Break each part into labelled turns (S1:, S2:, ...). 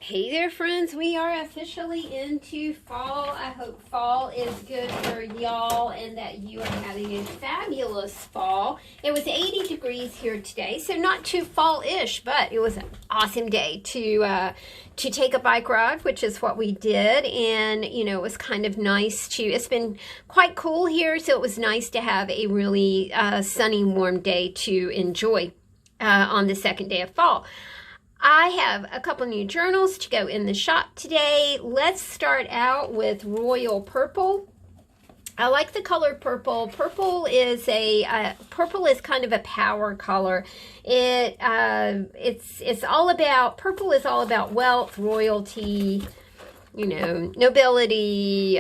S1: Hey there, friends. We are officially into fall. I hope fall is good for y'all and that you are having a fabulous fall. It was 80 degrees here today, so not too fall-ish, but it was an awesome day to take a bike ride, which is what we did. And, you know, it was kind of nice it's been quite cool here, so it was nice to have a really sunny, warm day to enjoy on the second day of fall. I have a couple new journals to go in the shop today. Let's start out with Royal Purple. I like the color purple. Purple is kind of a power color. It's all about, purple is all about wealth, royalty, you know, nobility,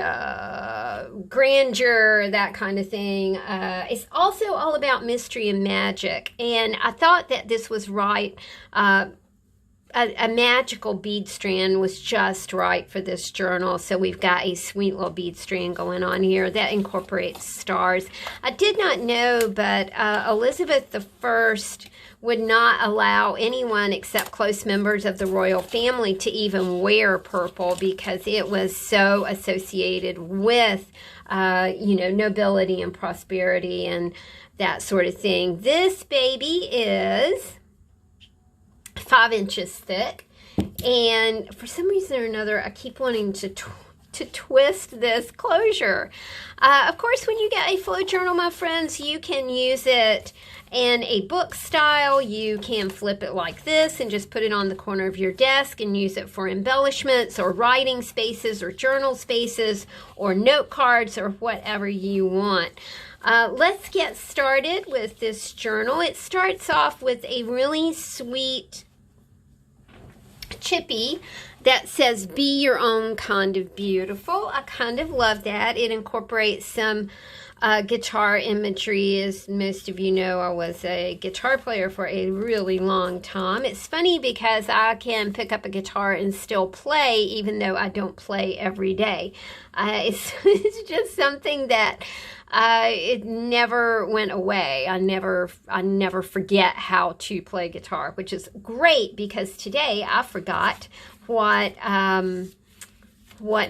S1: grandeur, that kind of thing. It's also all about mystery and magic. And I thought that this was right. A magical bead strand was just right for this journal. So we've got a sweet little bead strand going on here that incorporates stars. I did not know, but Elizabeth I would not allow anyone except close members of the royal family to even wear purple because it was so associated with, you know, nobility and prosperity and that sort of thing. This baby is 5 inches thick, and for some reason or another I keep wanting to twist this closure. Of course, when you get a flow journal, my friends, you can use it in a book style. You can flip it like this and just put it on the corner of your desk and use it for embellishments or writing spaces or journal spaces or note cards or whatever you want. Let's get started with this journal. It starts off with a really sweet chippy that says be your own kind of beautiful. I kind of love that. It incorporates some guitar imagery. As most of you know, I was a guitar player for a really long time. It's funny because I can pick up a guitar and still play even though I don't play every day. It's just something that it never went away. I never forget how to play guitar, which is great because today I forgot what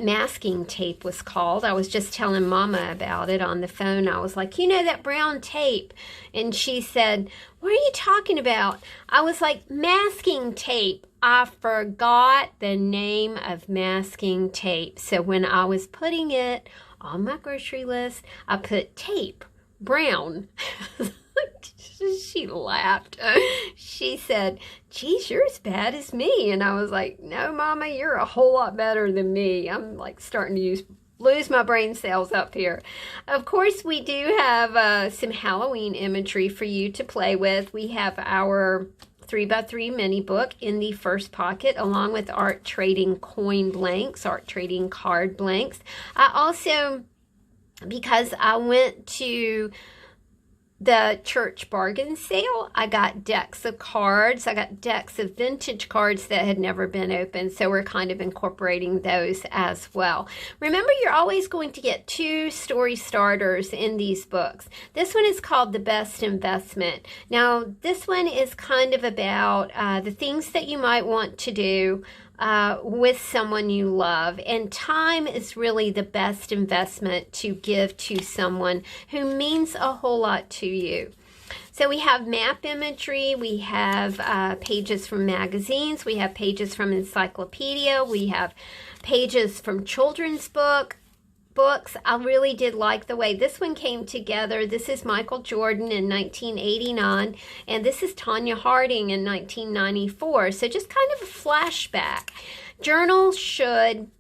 S1: masking tape was called. I was just telling Mama about it on the phone. I was like, you know, that brown tape. And she said, what are you talking about? I was like, masking tape. I forgot the name of masking tape. So when I was putting it on my grocery list, I put tape, brown. She laughed. She said, geez, you're as bad as me. And I was like, no, Mama, you're a whole lot better than me. I'm like starting to lose my brain cells up here. Of course, we do have some Halloween imagery for you to play with. We have our 3x3 mini book in the first pocket, along with art trading coin blanks, art trading card blanks. I also, because I went to the church bargain sale, I got decks of cards. I got decks of vintage cards that had never been opened, so we're kind of incorporating those as well. Remember, you're always going to get 2 story starters in these books. This one is called The Best Investment. Now, this one is kind of about the things that you might want to do with someone you love, and time is really the best investment to give to someone who means a whole lot to you. So we have map imagery, we have pages from magazines, we have pages from encyclopedia, we have pages from children's books. I really did like the way this one came together. This is Michael Jordan in 1989, and this is Tanya Harding in 1994. So just kind of a flashback. Journals should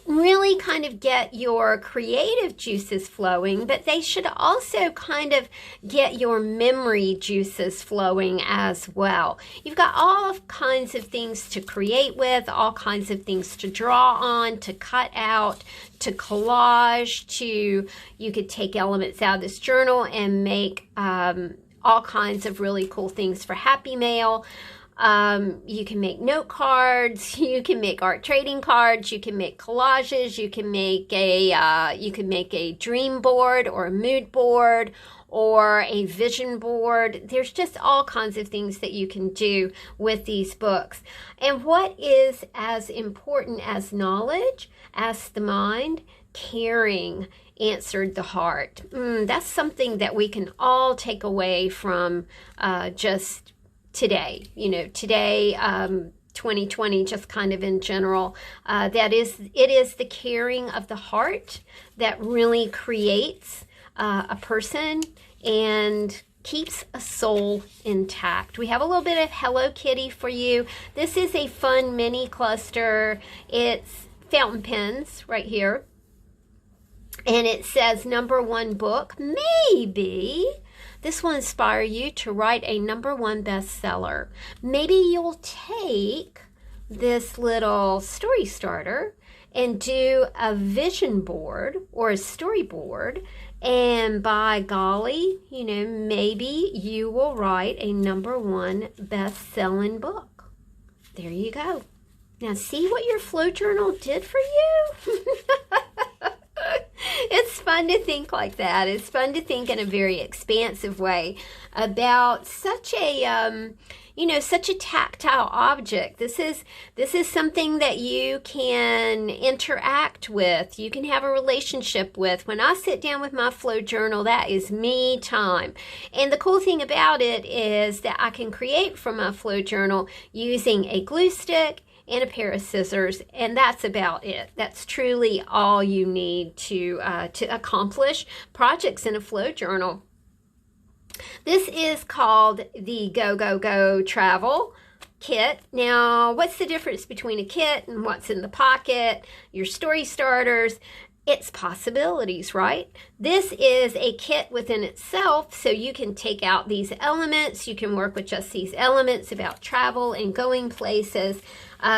S1: really kind of get your creative juices flowing, but they should also kind of get your memory juices flowing as well. You've got all kinds of things to create with, all kinds of things to draw on, to cut out, to collage, you could take elements out of this journal and make all kinds of really cool things for Happy Mail. You can make note cards, you can make art trading cards, you can make collages, you can make a dream board or a mood board, or a vision board. There's just all kinds of things that you can do with these books. And what is as important as knowledge? Ask the mind. Caring answered the heart. That's something that we can all take away from just today. Today, 2020, just kind of in general. It is the caring of the heart that really creates a person and keeps a soul intact. We have a little bit of Hello Kitty for you. This is a fun mini cluster. It's fountain pens right here. And it says #1 book. Maybe this will inspire you to write a #1 bestseller. Maybe you'll take this little story starter and do a vision board or a storyboard, and by golly, maybe you will write a #1 best-selling book. There you go. Now see what your flow journal did for you? It's fun to think like that. It's fun to think in a very expansive way about such a such a tactile object. This is something that you can interact with. You can have a relationship with. When I sit down with my flow journal, that is me time. And the cool thing about it is that I can create from my flow journal using a glue stick and a pair of scissors, and that's about it. That's truly all you need to accomplish projects in a flow journal. This is called the Go Go Go Travel Kit. Now, what's the difference between a kit and what's in the pocket? Your story starters. It's possibilities, right? This is a kit within itself, so you can take out these elements. You can work with just these elements about travel and going places.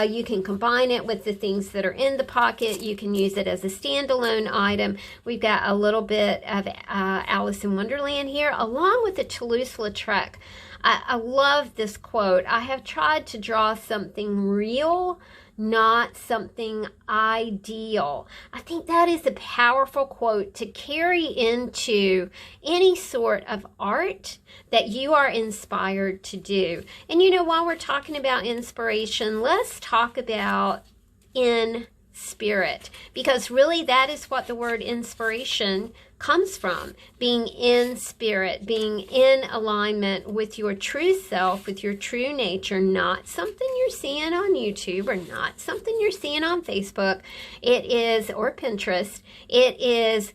S1: You can combine it with the things that are in the pocket. You can use it as a standalone item. We've got a little bit of Alice in Wonderland here, along with the Toulouse-Lautrec. I love this quote. I have tried to draw something real, not something ideal. I think that is a powerful quote to carry into any sort of art that you are inspired to do. And while we're talking about inspiration, let's talk about in spirit, because really that is what the word inspiration comes from. Being in spirit, being in alignment with your true self, with your true nature, not something you're seeing on YouTube or not something you're seeing on Facebook. It is, or Pinterest. It is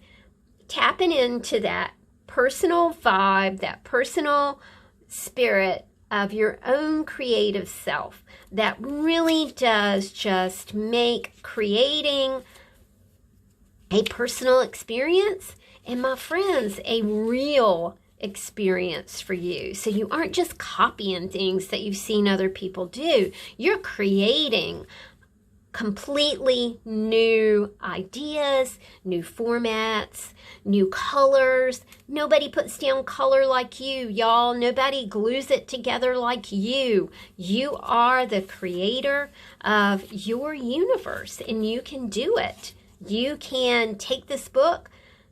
S1: tapping into that personal vibe, that personal spirit of your own creative self that really does just make creating a personal experience, and my friends, a real experience for you. So you aren't just copying things that you've seen other people do. You're creating completely new ideas, new formats, new colors. Nobody puts down color like you, y'all. Nobody glues it together like you. You are the creator of your universe, and you can do it. You can take this book,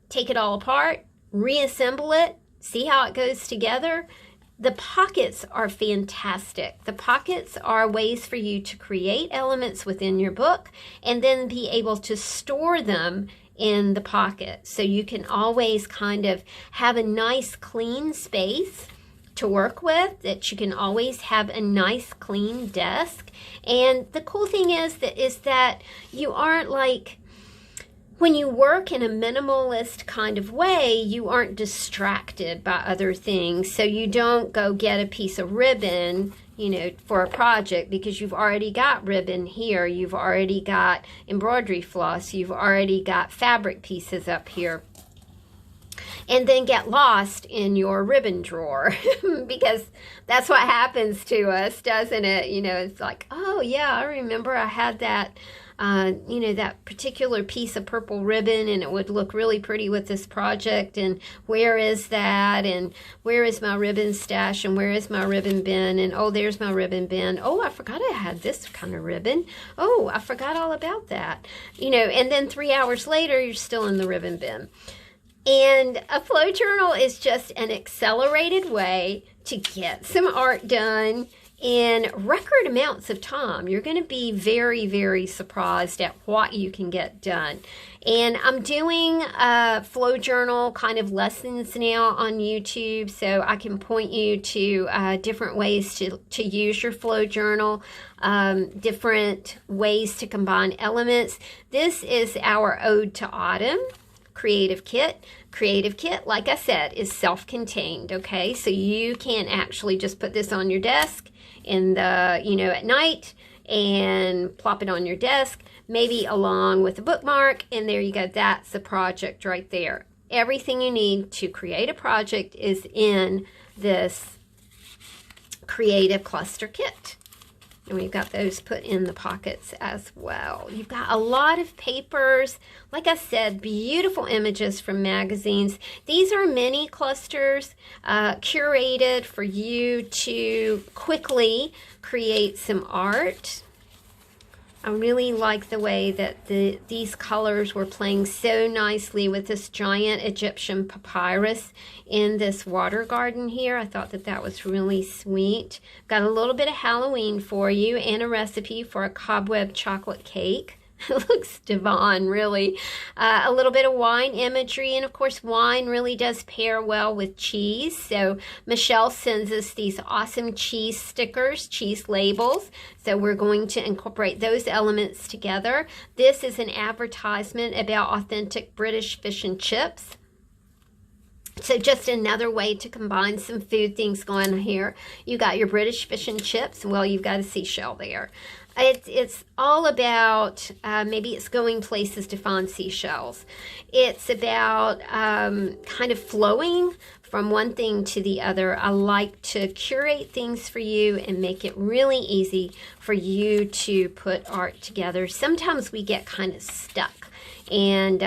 S1: take it all apart, reassemble it, see how it goes together. The pockets are fantastic. The pockets are ways for you to create elements within your book and then be able to store them in the pocket. So you can always kind of have a nice clean space to work with, that you can always have a nice clean desk. And the cool thing is that you aren't like, when you work in a minimalist kind of way, you aren't distracted by other things. So you don't go get a piece of ribbon, for a project, because you've already got ribbon here. You've already got embroidery floss. You've already got fabric pieces up here. And then get lost in your ribbon drawer because that's what happens to us, doesn't it? It's like, oh yeah, I remember I had that that particular piece of purple ribbon, and it would look really pretty with this project, and where is that, and where is my ribbon stash, and where is my ribbon bin, and oh, there's my ribbon bin. Oh, I forgot I had this kind of ribbon. Oh, I forgot all about that. And then 3 hours later, you're still in the ribbon bin. And a flow journal is just an accelerated way to get some art done in record amounts of time. You're going to be very, very surprised at what you can get done. And I'm doing flow journal kind of lessons now on YouTube, so I can point you to different ways to use your flow journal, different ways to combine elements. This is our Ode to Autumn creative kit. Creative kit, like I said, is self-contained, okay? So you can actually just put this on your desk in the, at night and plop it on your desk, maybe along with a bookmark, and there you go. That's the project right there. Everything you need to create a project is in this creative cluster kit. And we've got those put in the pockets as well. You've got a lot of papers. Like I said, beautiful images from magazines. These are mini clusters curated for you to quickly create some art. I really like the way that these colors were playing so nicely with this giant Egyptian papyrus in this water garden here. I thought that was really sweet. Got a little bit of Halloween for you and a recipe for a cobweb chocolate cake. It looks divine, really. A little bit of wine imagery, and of course wine really does pair well with cheese. So Michelle sends us these awesome cheese stickers, cheese labels. So we're going to incorporate those elements together. This is an advertisement about authentic British fish and chips. So just another way to combine some food things going on here. You got your British fish and chips. Well, you've got a seashell there. It's all about, maybe it's going places to find seashells. It's about kind of flowing from one thing to the other. I like to curate things for you and make it really easy for you to put art together. Sometimes we get kind of stuck. And,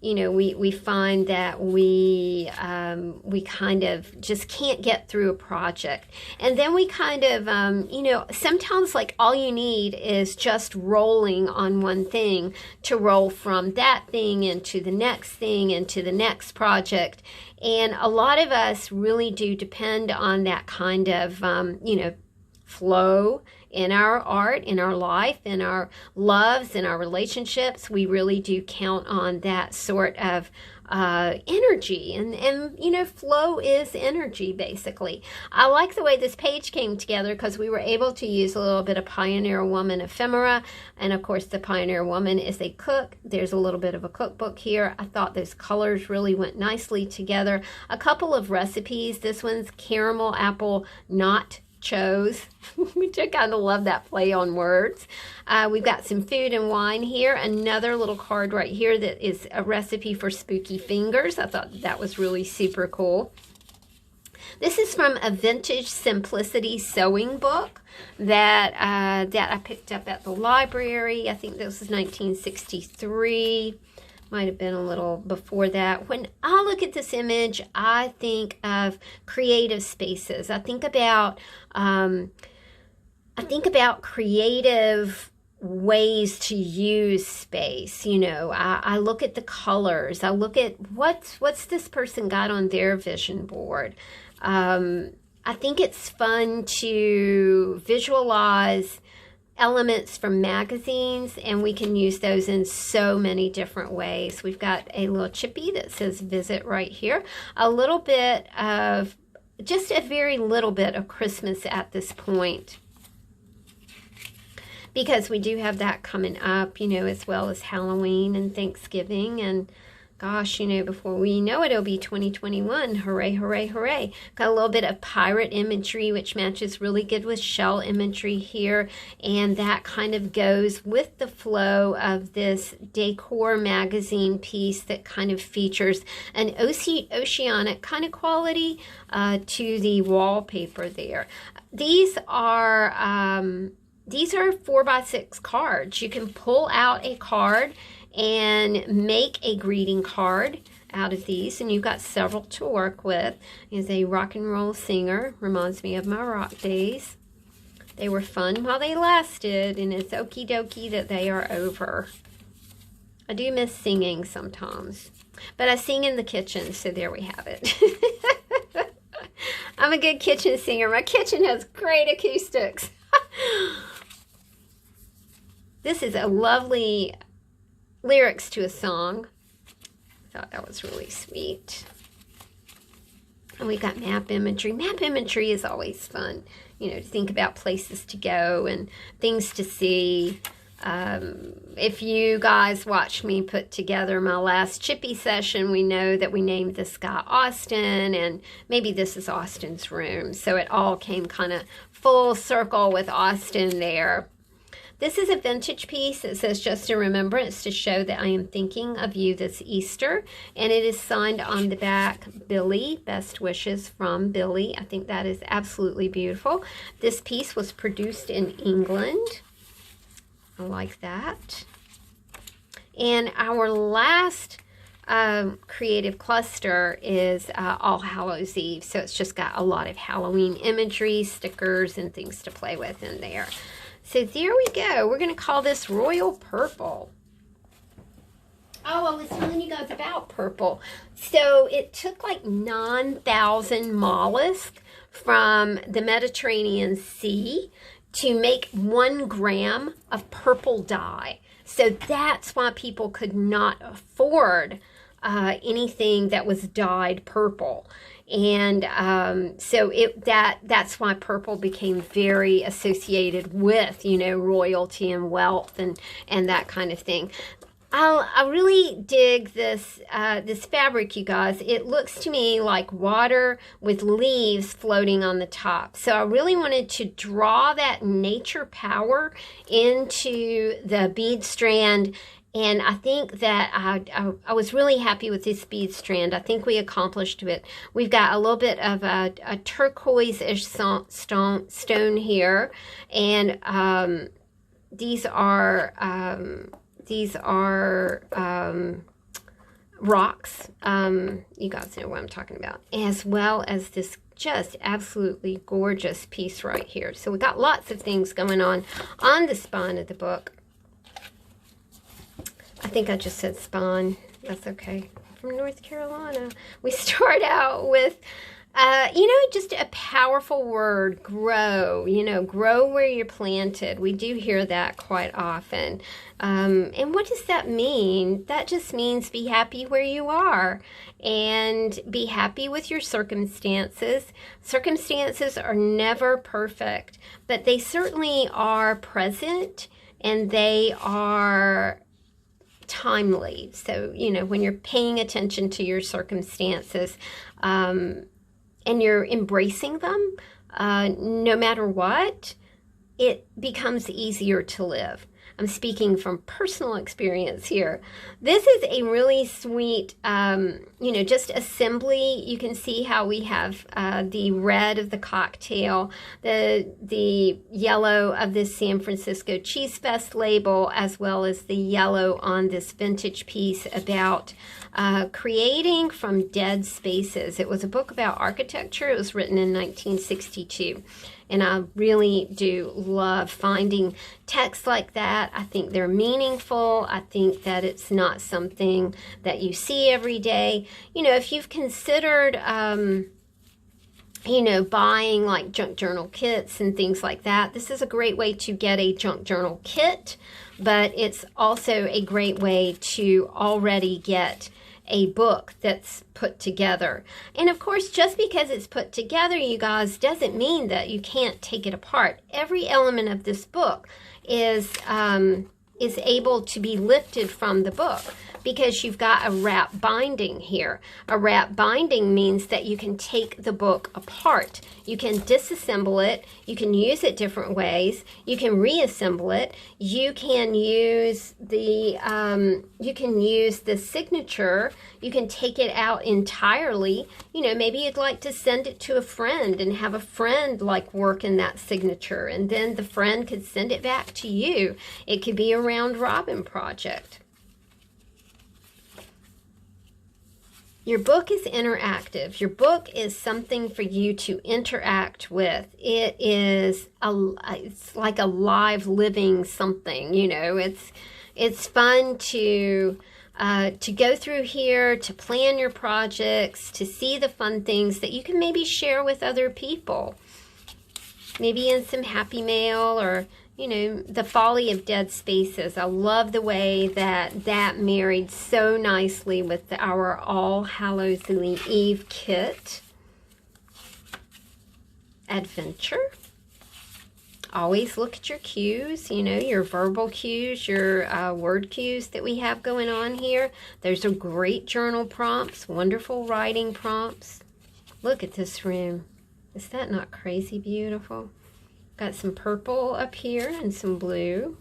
S1: we find that we kind of just can't get through a project. And then we kind of, sometimes like all you need is just rolling on one thing to roll from that thing into the next thing, into the next project. And a lot of us really do depend on that kind of, flow in our art, in our life, in our loves, in our relationships. We really do count on that sort of energy. And flow is energy, basically. I like the way this page came together because we were able to use a little bit of Pioneer Woman ephemera. And of course, the Pioneer Woman is a cook. There's a little bit of a cookbook here. I thought those colors really went nicely together. A couple of recipes. This one's caramel apple nachos, which I kind of love that play on words. We've got some food and wine here. Another little card right here that is a recipe for spooky fingers. I thought that was really super cool. This is from a Vintage Simplicity sewing book that I picked up at the library. I think this was 1963. Might have been a little before that. When I look at this image, I think of creative spaces. I think about creative ways to use space. I look at the colors. I look at what's this person got on their vision board. I think it's fun to visualize elements from magazines, and we can use those in so many different ways. We've got a little chippy that says visit right here. A little bit of, just a very little bit of Christmas at this point, because we do have that coming up, as well as Halloween and Thanksgiving. And gosh, before we know it, it'll be 2021. Hooray, hooray, hooray. Got a little bit of pirate imagery, which matches really good with shell imagery here. And that kind of goes with the flow of this decor magazine piece that kind of features an oceanic kind of quality to the wallpaper there. These are 4x6 cards. You can pull out a card and make a greeting card out of these, and you've got several to work with. Is a rock and roll singer, reminds me of my rock days. They were fun while they lasted, and it's okie dokie that they are over. I do miss singing sometimes, but I sing in the kitchen, so there we have it. I'm a good kitchen singer. My kitchen has great acoustics. This is a lovely lyrics to a song. I thought that was really sweet. And we got map imagery. Map imagery is always fun, you know, to think about places to go and things to see. If you guys watched me put together my last Chippy session, we know that we named this guy Austin, and maybe this is Austin's room. So it all came kind of full circle with Austin there. This is a vintage piece. It says, just a remembrance to show that I am thinking of you this Easter. And it is signed on the back, Billy, best wishes from Billy. I think that is absolutely beautiful. This piece was produced in England. I like that. And our last creative cluster is All Hallows Eve. So it's just got a lot of Halloween imagery, stickers, and things to play with in there. So there we go. We're going to call this Royal Purple. Oh, I was telling you guys about purple. So it took like 9,000 mollusks from the Mediterranean Sea to make 1 gram of purple dye. So that's why people could not afford anything that was dyed purple. And so that's why purple became very associated with, you know, royalty and wealth and that kind of thing. I really dig this this fabric, you guys. It looks to me like water with leaves floating on the top. So I really wanted to draw that nature power into the bead strand. And I think that I was really happy with this bead strand. I think we accomplished it. We've got a little bit of a turquoise-ish stone here. And these are rocks. You guys know what I'm talking about. As well as this just absolutely gorgeous piece right here. So we got lots of things going on the spine of the book. I think I just said spawn. That's okay. From North Carolina. We start out with, you know, just a powerful word, grow. You know, grow where you're planted. We do hear that quite often. And what does that mean? That just means be happy where you are and be happy with your circumstances. Circumstances are never perfect, but they certainly are present and they are timely. So, you know, when you're paying attention to your circumstances and you're embracing them, no matter what, it becomes easier to live. I'm speaking from personal experience here. This is a really sweet, you know, just assembly. You can see how we have the red of the cocktail, the yellow of this San Francisco Cheese Fest label, as well as the yellow on this vintage piece about creating from dead spaces. It was a book about architecture. It was written in 1962. And I really do love finding texts like that. I think they're meaningful. I think that it's not something that you see every day. You know, if you've considered, you know, buying like junk journal kits and things like that, this is a great way to get a junk journal kit, but it's also a great way to already get a book that's put together. And of course, just because it's put together, you guys, doesn't mean that you can't take it apart. Every element of this book is able to be lifted from the book because you've got a wrap binding here. A wrap binding means that you can take the book apart. You can disassemble it. You can use it different ways. You can reassemble it. You can use the signature. You can take it out entirely. You know, maybe you'd like to send it to a friend and have a friend like work in that signature, and then the friend could send it back to you. It could be a round robin project. Your book is interactive. Your book is something for you to interact with. It's like a live living something, you know. It's fun to go through here, to plan your projects, to see the fun things that you can maybe share with other people. Maybe in some Happy Mail, or, you know, The Folly of Dead Spaces. I love the way that that married so nicely with our All Hallows Eve kit. Adventure. Always look at your cues, you know, your verbal cues, your word cues that we have going on here. There's a great journal prompts, wonderful writing prompts. Look at this room. Is that not crazy beautiful? Got some purple up here and some blue.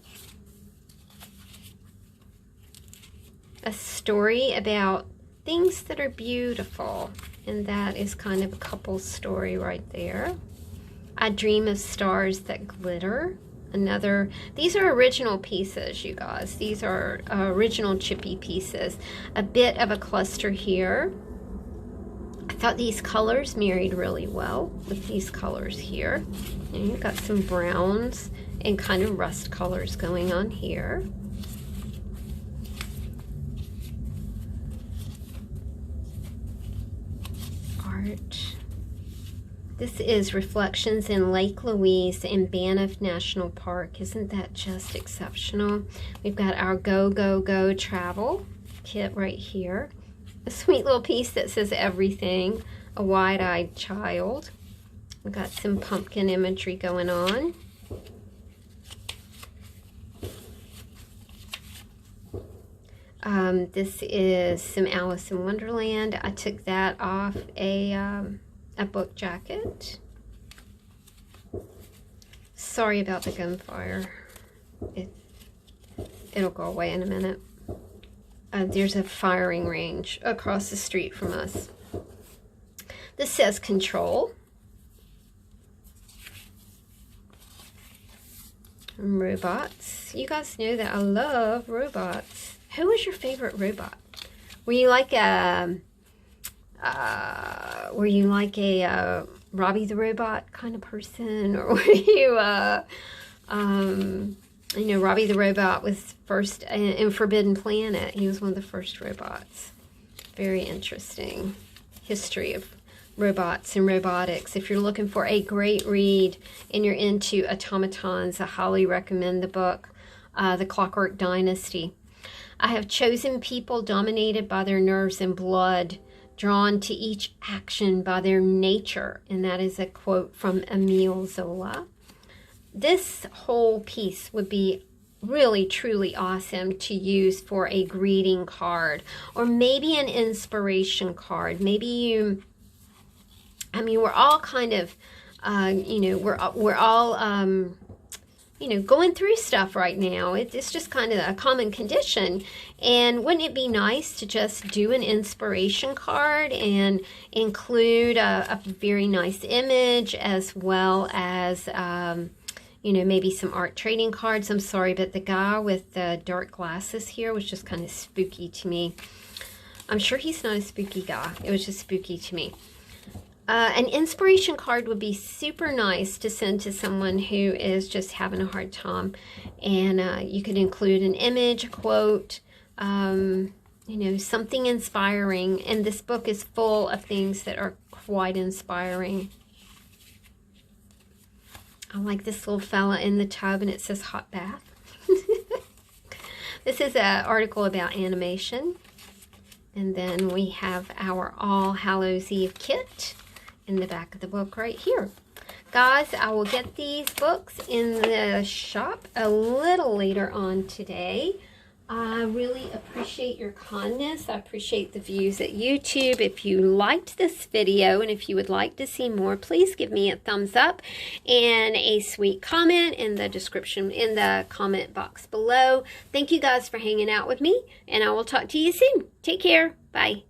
S1: A story about things that are beautiful. And that is kind of a couple's story right there. I Dream of Stars That Glitter. These are original pieces, you guys. These are original chippy pieces. A bit of a cluster here. I thought these colors married really well with these colors here. And you've got some browns and kind of rust colors going on here. Art. This is Reflections in Lake Louise in Banff National Park. Isn't that just exceptional? We've got our Go, Go, Go travel kit right here. A sweet little piece that says everything. A wide-eyed child. We've got some pumpkin imagery going on. This is some Alice in Wonderland. I took that off a book jacket. Sorry about the gunfire. It'll go away in a minute. There's a firing range across the street from us. This says Control. Robots. You guys know that I love robots. Who was your favorite robot? Were you like a Robbie the Robot kind of person, or were you you know, Robbie the Robot was first in Forbidden Planet. He was one of the first robots. Very interesting history of robots and robotics. If you're looking for a great read and you're into automatons, I highly recommend the book, The Clockwork Dynasty. I have chosen people dominated by their nerves and blood, drawn to each action by their nature. And that is a quote from Emile Zola. This whole piece would be really, truly awesome to use for a greeting card, or maybe an inspiration card. Maybe you, I mean, we're all kind of, you know, we're all, you know, going through stuff right now. It's just kind of a common condition. And wouldn't it be nice to just do an inspiration card and include a very nice image, as well as, you know, maybe some art trading cards. I'm sorry, but the guy with the dark glasses here was just kind of spooky to me. I'm sure he's not a spooky guy. It was just spooky to me. An inspiration card would be super nice to send to someone who is just having a hard time. And you could include an image, a quote, you know, something inspiring. And this book is full of things that are quite inspiring. I like this little fella in the tub, and it says hot bath. This is an article about animation. And then we have our All Hallows Eve kit in the back of the book right here. Guys, I will get these books in the shop a little later on today. I really appreciate your kindness. I appreciate the views at YouTube. If you liked this video and if you would like to see more, please give me a thumbs up and a sweet comment in the description, in the comment box below. Thank you guys for hanging out with me, and I will talk to you soon. Take care. Bye.